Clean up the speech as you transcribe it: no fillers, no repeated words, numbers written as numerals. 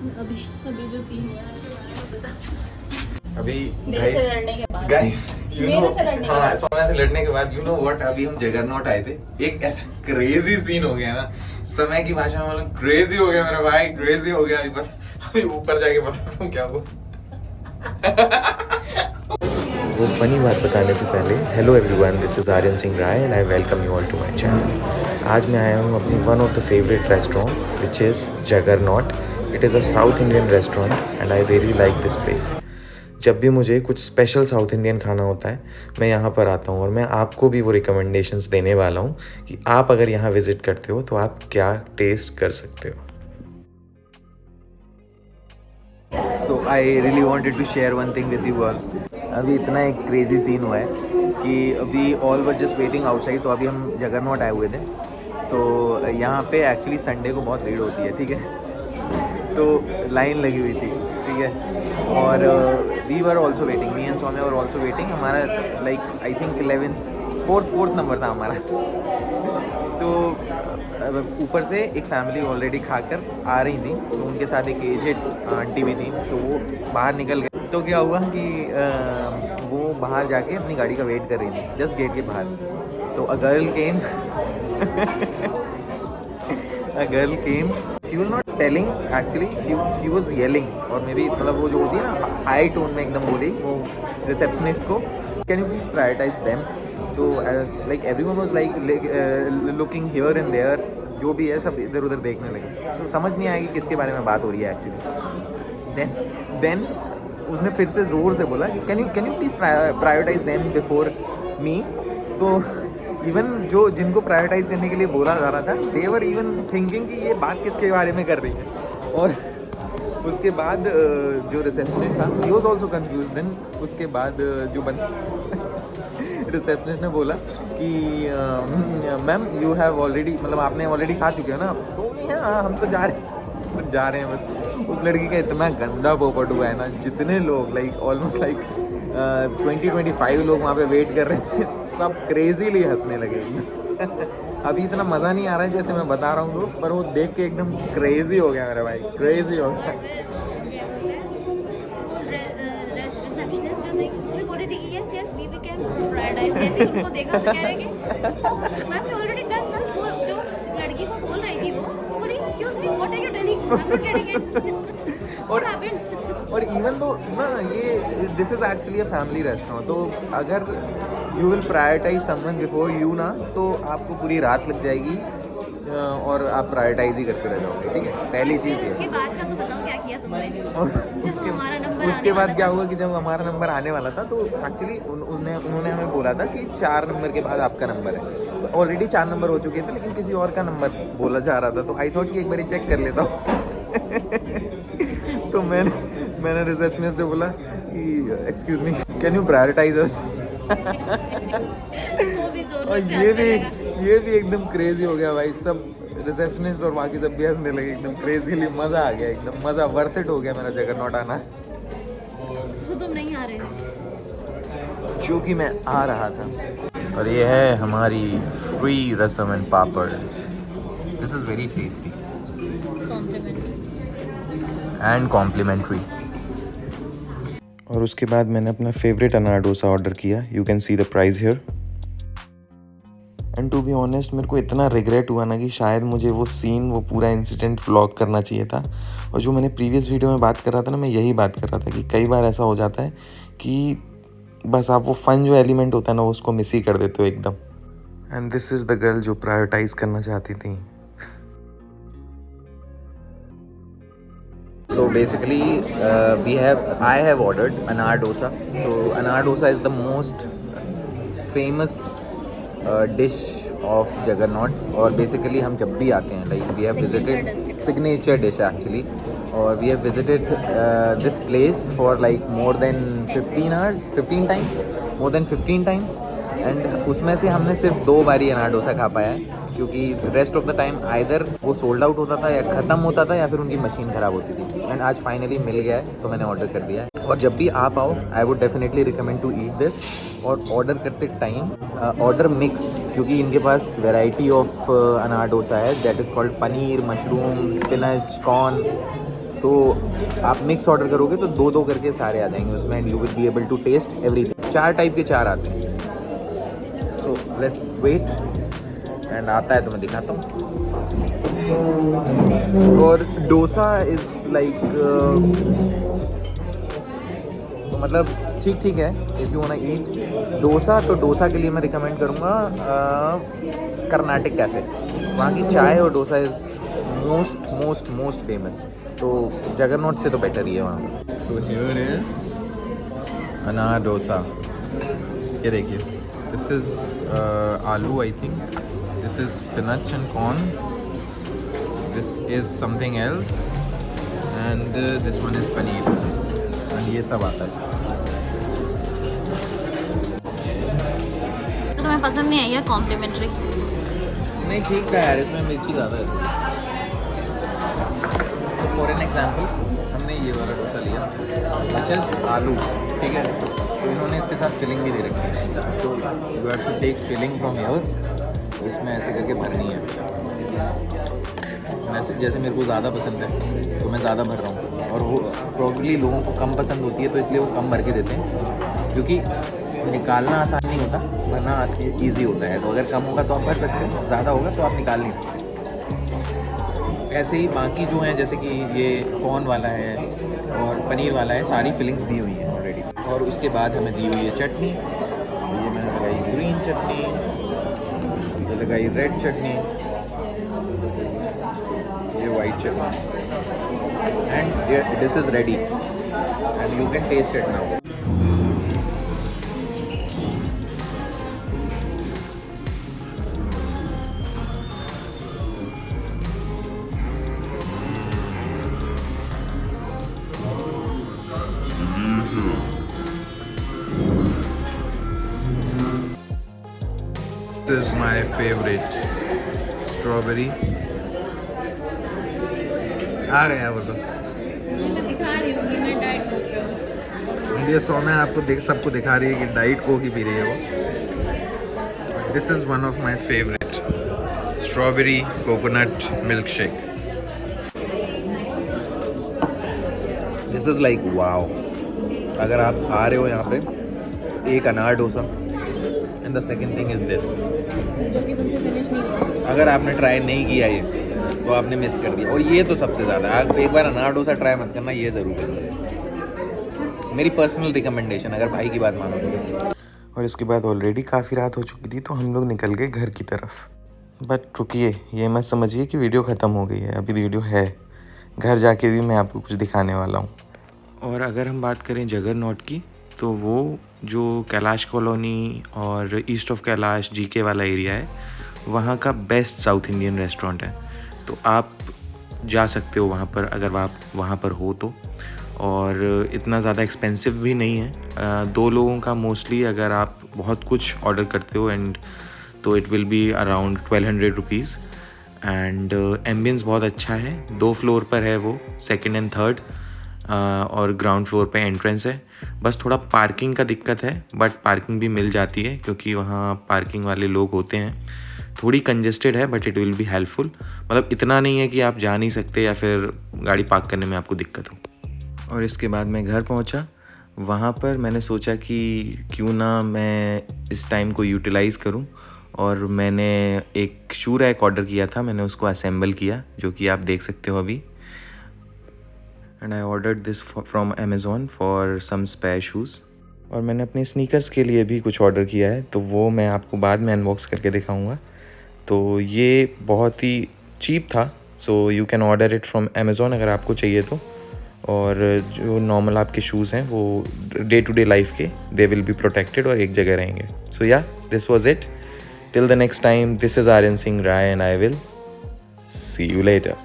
अभी अभी जो सीन हुआ है उसके बारे में बता। अभी मेरे से लड़ने के बाद गाइस मेरे से लड़ने के हाँ बाद सोना से लड़ने के बाद यू नो व्हाट, अभी हम जगरनॉट आए थे, एक ऐसा क्रेजी सीन हो गया ना, समय की भाषा में मतलब क्रेजी हो गया मेरा भाई, क्रेजी हो गया। अभी ऊपर जाके बताता हूँ क्या वो। वो फनी बात बताने से पहले, hello everyone, this is Aryan Singh Rai and I welcome you all to my channel. आज मैं आया हूँ अपनी one of the favourite restaurant which is Juggernaut. It is a south Indian restaurant and I really like this place. जब भी मुझे कुछ special south Indian खाना होता है मैं यहाँ पर आता हूँ और मैं आपको भी वो रिकमेंडेशंस देने वाला हूँ कि आप अगर यहाँ विज़िट करते हो तो आप क्या टेस्ट कर सकते हो। So I really wanted to share one thing with you all. अभी इतना एक क्रेजी सीन हुआ है कि अभी all were just waiting outside, तो अभी हम जगरनॉट आए हुए थे। सो यहाँ पे एक्चुअली संडे को बहुत भीड़ होती है, ठीक है, तो लाइन लगी हुई थी, ठीक है, और we were also waiting, me and Saumya were also waiting. हमारा like I think 11th fourth number था हमारा। तो ऊपर से एक फैमिली ऑलरेडी खाकर आ रही थी, तो उनके साथ एक एजेड आंटी भी थी, तो वो बाहर निकल गए। तो क्या हुआ कि वो बाहर जाके अपनी गाड़ी का वेट कर रही थी जस्ट गेट के बाहर। तो a girl came a girl came, she was not telling actually, she was yelling, और मेरी मतलब वो जो होती है ना हाई टोन में एकदम बोली वो रिसेप्शनिस्ट को, can you please prioritise them. तो like everyone was like looking here and there, जो भी है सब इधर उधर देखने लगे, तो समझ नहीं आया कि किसके बारे में बात हो रही है एक्चुअली। देन उसने फिर से ज़ोर से बोला कि can you please prioritise them before me. तो इवन जो जिनको प्रायोरिटाइज करने के लिए बोला जा रहा था, दे वर इवन थिंकिंग कि ये बात किसके बारे में कर रही है। और उसके बाद जो रिसेप्शनिस्ट था he was also confuse. Then उसके बाद जो रिसेप्शनिस्ट ने बोला कि मैम यू हैव ऑलरेडी, मतलब आपने ऑलरेडी खा चुके हो ना। तो हाँ हम तो जा रहे हैं बस। उस लड़की का इतना गंदा पोपट हुआ है ना, जितने लोग लाइक ऑलमोस्ट लाइक 20-25 लोग वहाँ पे वेट कर रहे थे, सब क्रेजीली हंसने लगे। अभी इतना मज़ा नहीं आ रहा है जैसे मैं बता रहा हूँ तो, पर वो देख के एकदम क्रेजी हो गया मेरा भाई, क्रेजी हो गया। उनको देखा तो कह रहे कि मैम ऑलरेडी डन ना, वो जो लड़की को बोल रही थी वो बोली excuse me what are you doing, I am not getting it, what happened. और इवन दो ना ये this is actually a family restaurant, तो अगर you will prioritise someone before you ना, तो आपको पूरी रात लग जाएगी और आप प्रायोरिटाइज ही करते रह जाओगे, ठीक है, पहली चीज़ ये। उसके बाद का तो बताओ क्या किया तुमने। और उसके बाद क्या हुआ कि जब हमारा नंबर आने वाला था, तो एक्चुअली उन्होंने हमें बोला था कि 4 नंबर के बाद आपका नंबर है। तो ऑलरेडी 4 नंबर हो चुके थे, लेकिन किसी और का नंबर बोला जा रहा था, तो आई थॉट कि एक बार चेक कर लेता हूँ। तो मैंने रिसेप्शनिस्ट से बोला कि excuse me can you prioritise us. और ये भी एकदम क्रेजी हो गया भाई, सब रिसेप्शनिस्ट और बाकी सब भी हंसने लगे एकदम क्रेजीली। मज़ा आ गया, एकदम मज़ा, वर्थ इट हो गया मेरा जगरनॉट आना। तो तुम नहीं आ रहे हो क्योंकि मैं आ रहा था। और ये है हमारी free rasam and papad. This is very tasty and complimentary. और उसके बाद मैंने अपना फेवरेट अनार डोसा ऑर्डर किया। You can see the price here. And to be honest मेरे को इतना रिग्रेट हुआ ना कि शायद मुझे वो सीन, वो पूरा इंसिडेंट व्लॉग करना चाहिए था। और जो मैंने प्रीवियस वीडियो में बात कर रहा था ना, मैं यही बात कर रहा था कि कई बार ऐसा हो जाता है कि बस आप वो फन जो एलिमेंट होता है ना, वो उसको मिस ही कर देते हो एकदम। And this is the girl जो प्रायोरिटाइज करना चाहती थी। So basically, I have ordered anar dosa. So anar dosa is the most famous dish of Jaggernaut. और basically हम जब भी आते हैं, like we have visited signature dish actually, और we have visited this place for like more than 15 times, more than 15 times. And उसमें से हमने सिर्फ 2 बार ही अनार डोसा खा पाया है, क्योंकि rest of the time either वो सोल्ड आउट होता था या ख़त्म होता था या फिर उनकी मशीन ख़राब होती थी। एंड आज फाइनली मिल गया है, तो मैंने ऑर्डर कर दिया है। और जब भी आप आओ, I would definitely recommend to eat this. और ऑर्डर करते टाइम ऑर्डर मिक्स, क्योंकि इनके पास वेराइटी ऑफ अनार डोसा है that is called paneer, mushroom, spinach, corn. तो आप मिक्स ऑर्डर करोगे तो 2-2 करके सारे आ जाएंगे उसमें, and you will be able to taste everything. 4 type के 4 आते हैं। सो लेट्स वेट, एंड आता है तो मैं दिखाता हूँ। और डोसा इज़ लाइक मतलब ठीक है, इफ़ यू वांट ईट डोसा, तो डोसा के लिए मैं रिकमेंड करूँगा कर्नाटक कैफ़े। वहाँ की चाय और डोसा इज़ मोस्ट फेमस, तो जगरनॉट से तो बेटर ही है वहाँ। सो हियर इज़ अनार डोसा, ये देखिए, दिस इज़ आलू I think, this is spinach and corn, this is something else, and this one is paneer, and ये सब आता है। तो तुम्हें पसंद नहीं आई है कॉम्प्लीमेंट्री? नहीं ठीक है यार, इसमें मिर्ची ज़्यादा है। फॉर एन एग्जाम्पल, हमने ये वाला डोसा लिया विच इज़ आलू, ठीक है, तो इन्होंने इसके साथ फिलिंग भी दे रखी है, तो you have to take filling from here, तो इसमें ऐसे करके भरनी है। वैसे जैसे मेरे को ज़्यादा पसंद है तो मैं ज़्यादा भर रहा हूँ, और वो प्रॉब्ली लोगों को कम पसंद होती है तो इसलिए वो कम भर के देते हैं, क्योंकि निकालना आसान नहीं होता, वरना ईजी होता है। तो अगर कम होगा तो आप भर सकते हैं, ज़्यादा होगा तो आप निकाल नहीं सकते। ऐसे ही बाकी जो हैं, जैसे कि ये कॉर्न वाला है और पनीर वाला है, सारी फिलिंग्स दी हुई हैं ऑलरेडी। और उसके बाद हमें दी हुई है चटनी, ये मैंने लगाई ग्रीन चटनी, ये लगाई रेड चटनी, ये white chutney, and this is ready and you can taste it now. This is my favorite, strawberry. आ गया वो तो। मैं दिखा रही हूँ कि मैं डाइट कर रही हूँ। इंडिया 100 में आपको सबको दिखा रही है कि डाइट कोक ही पी रही है वो। This is one of my favourite, strawberry coconut milk shake. This is like wow. अगर आप आ रहे हो यहाँ पे, एक अनार dosa, and the second thing is this. जो कि तुमसे फिनिश नहीं हुआ। अगर आपने ट्राई नहीं किया ये तो आपने मिस कर दिया, और ये तो सबसे ज़्यादा, आप एक बार अनार डोसा ट्राई मत करना, ये ज़रूर करना, मेरी पर्सनल रिकमेंडेशन, अगर भाई की बात मानो तो। और इसके बाद ऑलरेडी काफ़ी रात हो चुकी थी, तो हम लोग निकल गए घर की तरफ। बट रुकिए, ये मत समझिए कि वीडियो ख़त्म हो गई है, अभी वीडियो है। घर जाके भी मैं आपको कुछ दिखाने वाला हूँ। और अगर हम बात करें जगरनॉट की, तो वो जो कैलाश कॉलोनी और ईस्ट ऑफ कैलाश जीके वाला एरिया है, वहाँ का बेस्ट साउथ इंडियन रेस्टोरेंट है। तो आप जा सकते हो वहाँ पर, अगर आप वहाँ पर हो तो। और इतना ज़्यादा एक्सपेंसिव भी नहीं है, 2 लोगों का मोस्टली अगर आप बहुत कुछ ऑर्डर करते हो एंड तो it will be around 1200 rupees. And ambience बहुत अच्छा है, 2 फ्लोर पर है वो, सेकंड एंड थर्ड, और ग्राउंड फ्लोर पे एंट्रेंस है। बस थोड़ा पार्किंग का दिक्कत है, बट पार्किंग भी मिल जाती है क्योंकि वहाँ पार्किंग वाले लोग होते हैं। थोड़ी कंजेस्टेड है but it will be helpful, मतलब इतना नहीं है कि आप जा नहीं सकते या फिर गाड़ी पार्क करने में आपको दिक्कत हो। और इसके बाद मैं घर पहुँचा, वहाँ पर मैंने सोचा कि क्यों ना मैं इस टाइम को यूटिलाइज़ करूँ, और मैंने एक शू रैक ऑर्डर किया था, मैंने उसको असेंबल किया, जो कि आप देख सकते हो अभी। And I ordered this from Amazon for some spare shoes. और मैंने अपने स्नीकर्स के लिए भी कुछ ऑर्डर किया है, तो वो मैं आपको बाद में अनबॉक्स करके दिखाऊंगा। तो ये बहुत ही चीप था, so you can order it from Amazon अगर आपको चाहिए तो। और जो नॉर्मल आपके शूज़ हैं वो डे टू डे लाइफ के, दे विल बी प्रोटेक्टेड और एक जगह रहेंगे। So yeah, this was it. Till the next time, this is Aryan Singh Rai and I will see you letter.